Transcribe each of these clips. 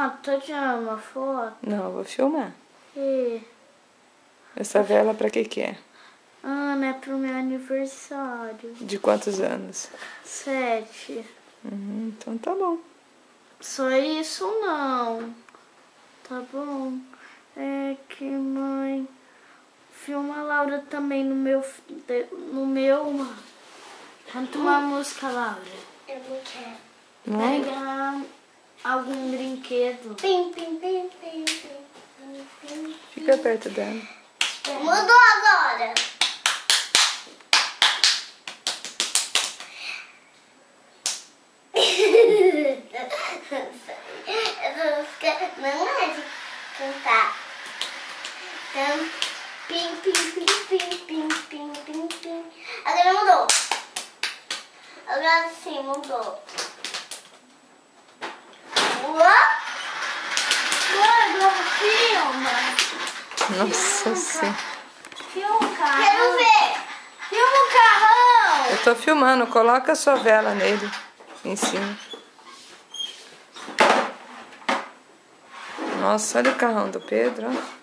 Ah, tá tirando uma foto? Não, eu vou filmar. E... Essa vela pra que é? Ana, é pro meu aniversário. De quantos anos? 7. Então tá bom. Só isso não. Tá bom? É que, mãe... Filma a Laura também no meu... Canta uma música, Laura. Eu não quero. Não? Pega algum brinquedo. Pim, pim, pim, pim, pim, pim. Fica perto dela. Mudou agora. Essa música não é de cantar. Então, pim, pim, pim, pim, pim, pim, pim, pim. Agora mudou. Agora sim, mudou. Agora filma. Nossa Senhora. Filma o carro. Quero ver. Filma o carrão. Eu tô filmando. Coloca a sua vela nele. Em cima. Nossa, olha o carrão do Pedro, ó.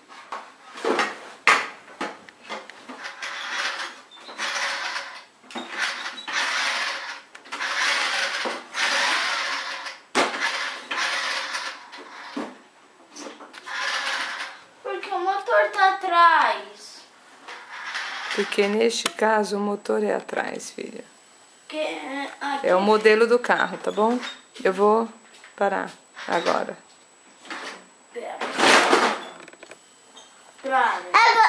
Porque o motor tá atrás. Porque neste caso o motor é atrás, filha. Aqui. É o modelo do carro, tá bom? Eu vou parar agora. Pera. Para. Agora.